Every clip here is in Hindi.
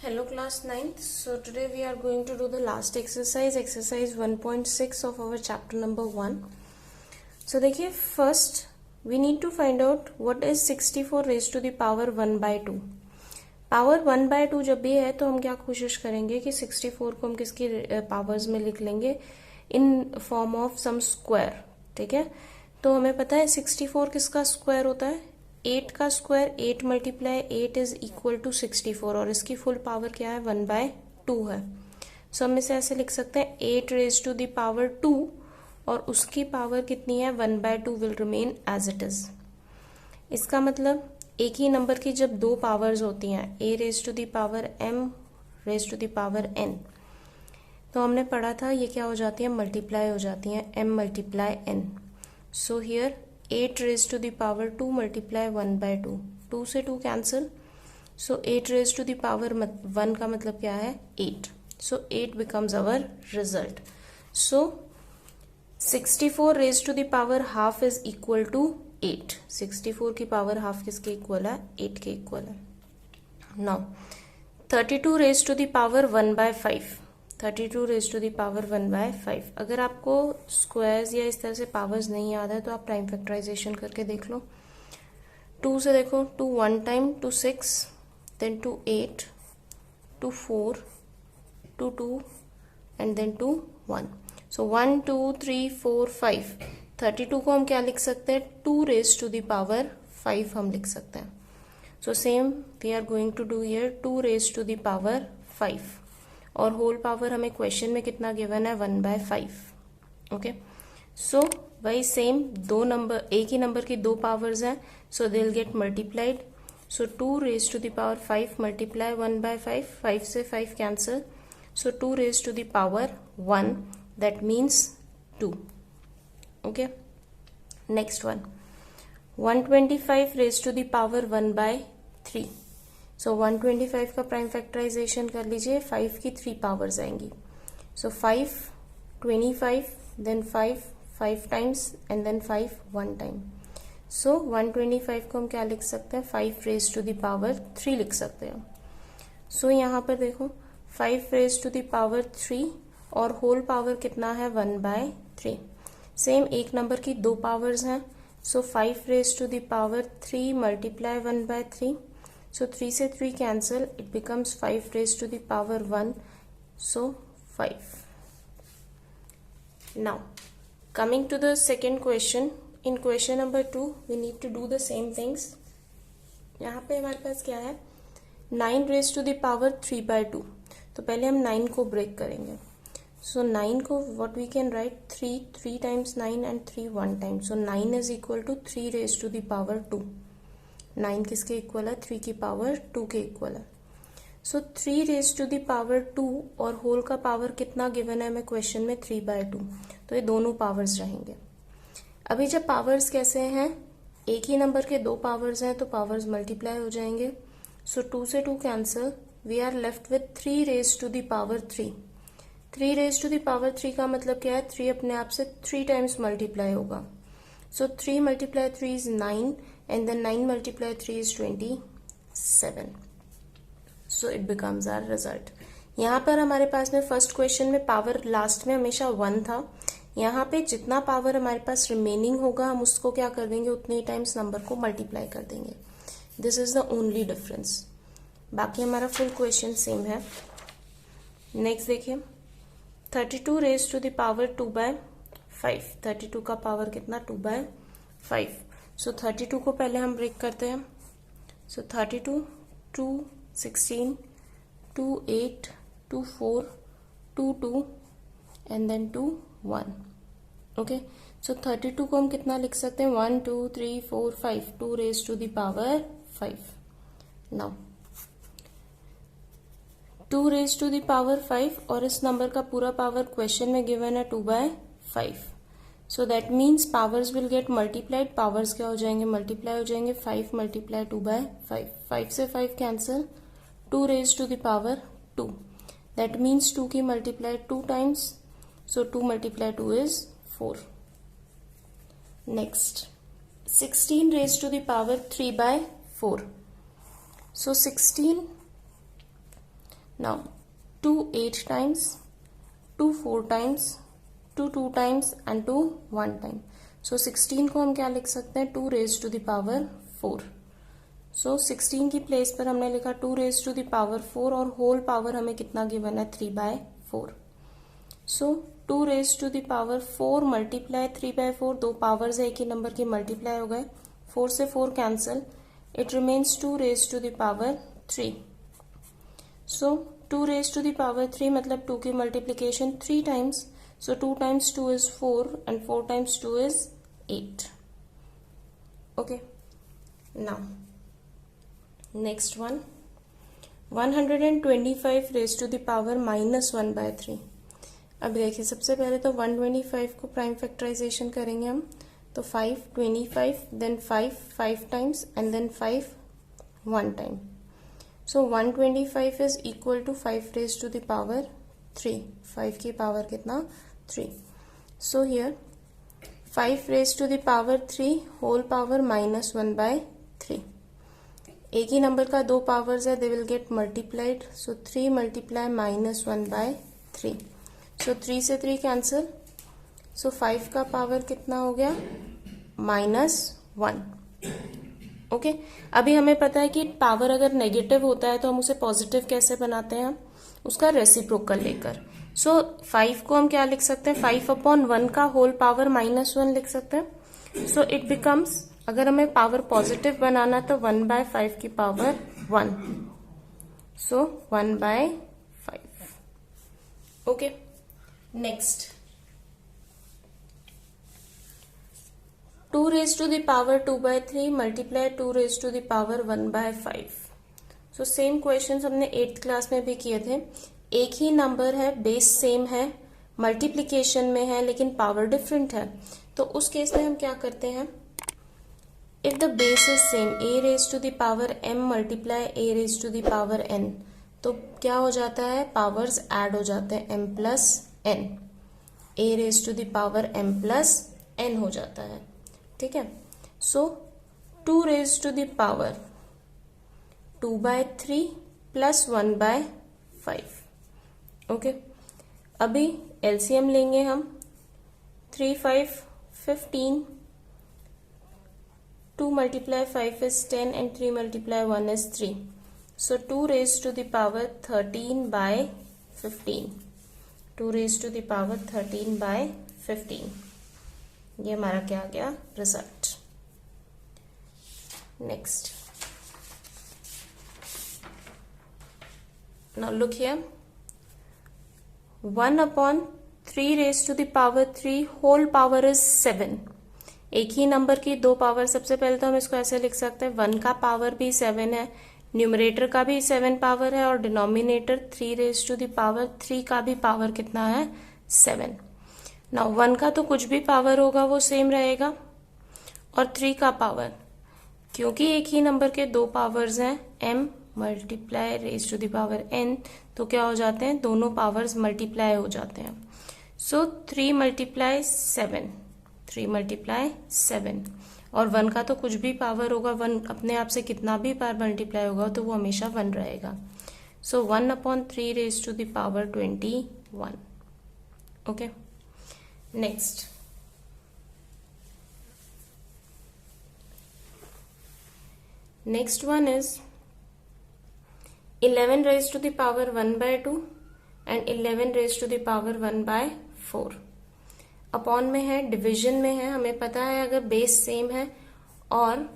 Hello class 9th. So today we are going to do the last exercise 1.6 of our chapter number 1. So देखिए first we need to find out what is 64 raised to the power 1 by 2. Power 1 by 2 जब भी है तो हम क्या कोशिश करेंगे कि 64 को हम किसकी पावर्स में लिख लेंगे in form of some square. ठीक है, तो हमें पता है 64 किसका स्क्वायर होता है 8 का square. 8 multiply 8 is equal to 64 और इसकी फुल पावर क्या है 1 बाय 2 है. सो हम इसे ऐसे लिख सकते हैं 8 रेज टू द पावर 2 और उसकी पावर कितनी है 1 by 2 will remain as it is. इसका मतलब एक ही नंबर की जब दो पावर्स होती हैं a raise to the power m raise to the power n, तो हमने पढ़ा था ये क्या हो जाती है मल्टीप्लाई हो जाती हैं m multiply n. So here 8 raise to the power 2 multiply 1 by 2, 2 से 2 cancel. So 8 raise to the power 1 का मतलब क्या है 8. So 8 becomes our result. So 64 raise to the power half is equal to 8. 64 की पावर हाफ किसके इक्वल है 8 के इक्वल है. Now 32 raise to the power 1 by 5. 32 raise to the power 1 by 5. अगर आपको स्क्वायर्स या इस तरह से पावर्स नहीं याद है तो आप टाइम फैक्टराइजेशन करके देख लो. 2 से देखो 2 1 time, 2 6, then 2 8, 2 4, 2 2 and then 2 1. So 1 2 3 4 5. 32 को हम क्या लिख सकते हैं 2 रेज टू द पावर 5 हम लिख सकते हैं. So same we are going to do here 2 raise to the power 5 और होल पावर हमें क्वेश्चन में कितना गिवन है 1 बाय 5. ओके, सो वही सेम दो नंबर एक ही नंबर की दो पावर्स हैं so they will get multiplied. So 2 raise to the power 5 multiply 1 by 5, 5 से 5 cancel. So 2 raise to the power 1 that means 2. Okay, next one 125 raise to the power 1 by 3. So 125 का प्राइम फैक्टराइजेशन कर लीजिए 5 की 3 पावर्स आएंगी. So 5 25 then 5 5 times and then 5 1 time. So 125 को हम क्या लिख सकते हैं 5 रेज टू द पावर 3 लिख सकते हैं. सो यहाँ पर देखो 5 रेज टू द पावर 3 और होल पावर कितना है 1 बाय 3. सेम एक नंबर की दो पावर्स हैं. So 5 raise to the power 3 multiply 1 by 3. So 3 से 3 cancel, it becomes 5 raised to the power 1, so 5. Now, coming to the second question, in question number 2, we need to do the same things. यहाँ पे हमारे पास क्या है 9 raised to the power 3 by 2. तो पहले हम 9 को ब्रेक करेंगे. So 9 को what we can write 3 times 9 and 3 1 time. So 9 is equal to 3 raised to the power 2. 9 किसके इक्वल है 3 की पावर 2 के इक्वल है. सो 3 रेज टू द पावर 2 और होल का पावर कितना गिवन है हमें क्वेश्चन में 3 बाय 2. तो ये दोनों पावर्स रहेंगे. अभी जब पावर्स कैसे हैं एक ही नंबर के दो पावर्स हैं तो पावर्स मल्टीप्लाई हो जाएंगे. सो 2 से 2 cancel, we are left with 3 raise to the power 3. 3 raise to the power 3 का मतलब क्या है 3 अपने आप से 3 टाइम्स मल्टीप्लाई होगा. सो 3 multiply 3 is 9 and then 9 multiplied 3 is 27. So it becomes our result. यहाँ पर हमारे पास में फर्स्ट क्वेश्चन में पावर लास्ट में हमेशा 1 था. यहाँ पे जितना पावर हमारे पास रिमेनिंग होगा हम उसको क्या कर देंगे उतने टाइम्स नंबर को मल्टीप्लाई कर देंगे. This is the only difference. बाकी हमारा फुल क्वेश्चन सेम है. नेक्स्ट देखिए 32 raise to the power 2 by 5. 32 का पावर कितना 2 बाय 5. सो 32 को पहले हम ब्रेक करते हैं. सो 32 2 16 2 8 2 4 2 2 एंड देन 2 1. ओके, सो 32 को हम कितना लिख सकते हैं 1 2 3 4 5 2 raise to the power 5. Now 2 raise to the power 5 और इस नंबर का पूरा पावर क्वेश्चन में गिवन है 2 by 5. So that means powers will get multiplied. Powers क्या हो जाएंगे मल्टीप्लाई हो जाएंगे. 5 मल्टीप्लाई 2 बाय 5. 5 से 5 cancel. 2 raise to the power 2. That means 2 की multiply 2 times. So 2 multiply 2 is 4. Next 16 raise to the power 3 by 4. So 16 now 2 8 times, 2 4 times, 2 2 times and 2 1 time. So 16 को हम क्या लिख सकते हैं, 2 raised to the power 4. So 16 की प्लेस पर हमने लिखा 2 raised to the power 4 और होल पावर हमें कितना गिवन है, 3/4. So 2 raised to the power 4 multiply 3/4, दो पावर्स है एक ही नंबर की, मल्टीप्लाई हो गए, 4 से 4 cancel, it remains 2 raised to the power 3. So 2 raised to the power 3 मतलब 2 की multiplication 3 times. So 2 times 2 is 4 and 4 times 2 is 8. Okay. Now next one, 125 raised to the power -1/3. अब देखिए सबसे पहले तो 125 को प्राइम फैक्टराइजेशन करेंगे हम, तो 5 25 then 5 5 times and then 5 1 time. So 125 is equal to 5 raised to the power 3. 5 की पावर कितना, 3. So here 5 raised to the power 3 whole power -1/3. एक ही नंबर का दो पावर्स है, they will get multiplied. So 3 multiply -1/3. So 3 से 3 कैंसल. So 5 का पावर कितना हो गया, -1. ओके अभी हमें पता है कि पावर अगर नेगेटिव होता है तो हम उसे पॉजिटिव कैसे बनाते हैं, उसका रेसिप्रोकल लेकर. सो 5 को हम क्या लिख सकते हैं, 5/1 का होल पावर -1 लिख सकते हैं. सो इट बिकम्स, अगर हमें पावर पॉजिटिव बनाना तो 1/5 की power 1. So 1/5. Okay next 2 raised to the power 2/3 multiply 2 raised to the power 1/5. So same question हमने 8th क्लास में भी किए थे. एक ही नंबर है, बेस सेम है, मल्टीप्लीकेशन में है लेकिन पावर डिफरेंट है, तो उस केस में हम क्या करते हैं, if the base is same, a raised to the power m multiply a raised to the power n, तो क्या हो जाता है, पावर्स ऐड हो जाते हैं, m plus n, a raised to the power m plus n हो जाता है. ठीक है. सो 2 raised to the power 2/3 plus 1/5. Okay अभी एलसीएम लेंगे हम, 3 5 15, 2 multiply 5 is 10 and 3 multiply 1 is 3. So 2 raised to the power 13/15. 2 raised to the power 13/15. ये हमारा क्या आ गया, result. Next, now look here, 1/3 raised to the power 3 whole power is 7. एक ही नंबर की दो पावर, सबसे पहले तो हम इसको ऐसे लिख सकते हैं, 1 का पावर भी 7 है, न्यूमरेटर का भी 7 पावर है और denominator 3 raised to the power 3 का भी पावर कितना है, 7. नाउ 1 का तो कुछ भी पावर होगा वो सेम रहेगा, और 3 का पावर, क्योंकि एक ही नंबर के दो पावर्स हैं, m multiply raise to the power n, तो क्या हो जाते हैं, दोनों पावर्स मल्टीप्लाई हो जाते हैं. सो 3 multiply 7, 3 multiply 7, और 1 का तो कुछ भी पावर होगा, 1 अपने आप से कितना भी बार मल्टीप्लाई होगा तो वो हमेशा 1 रहेगा. सो 1/3 raised to the power 21. Okay next, next one is 11 raised to the power 1/2 and 11 raised to the power 1/4. Upon में है, डिवीजन में है, हमें पता है अगर बेस सेम है और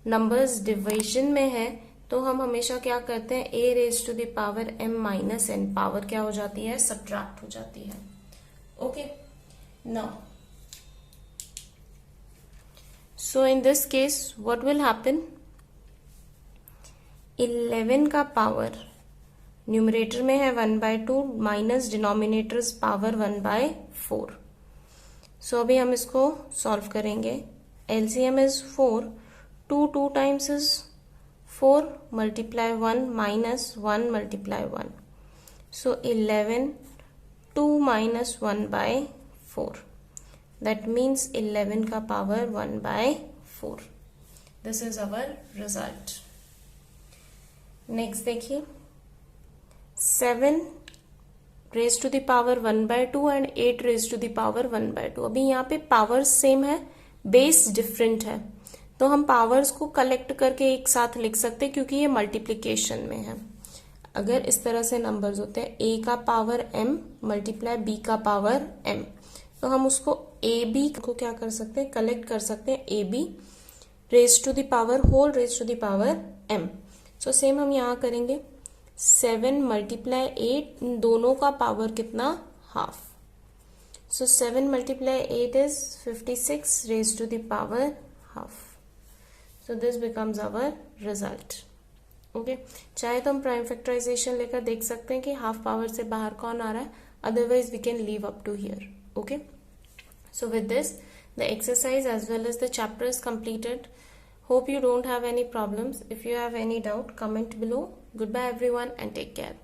नंबर्स डिवीजन में है तो हम हमेशा क्या करते हैं, a raised to the power m minus n, power क्या हो जाती है, सब्ट्रैक्ट हो जाती है. Okay now so in this case what will happen, 11 का पावर न्यूमरेटर में है 1/2 माइनस डिनोमिनेटर पावर 1/4. सो अभी हम इसको सॉल्व करेंगे. LCM is 4, 2 times is 4 multiply 1 minus 1 multiply 1. So 11 2 minus 1/4. That means 11 का पावर 1/4. This is our result. Next देखिए, 7 raise to the power 1/2 and 8 raise to the power 1/2। अभी यहाँ पे पावर्स सेम है, बेस डिफरेंट है, तो हम पावर्स को कलेक्ट करके एक साथ लिख सकते हैं क्योंकि ये मल्टीप्लीकेशन में है। अगर इस तरह से नंबर्स होते हैं a का पावर m मल्टीप्लाई b का पावर m, तो हम उसको ab को क्या कर सकते हैं, कलेक्ट कर सकते हैं ab raise to the power whole raise to the power m। So same हम यहाँ करेंगे 7 मल्टीप्लाई 8, दोनों का पावर कितना, half. So 7 multiply 8 is 56 raise to the power half. So this becomes our result. Okay, चाहे तो हम प्राइम फैक्टराइजेशन लेकर देख सकते हैं कि हाफ पावर से बाहर कौन आ रहा है, otherwise we can leave up to here. Okay, so with this the exercise as well as the chapter is completed. Hope you don't have any problems. If you have any doubt, comment below. Goodbye everyone and take care.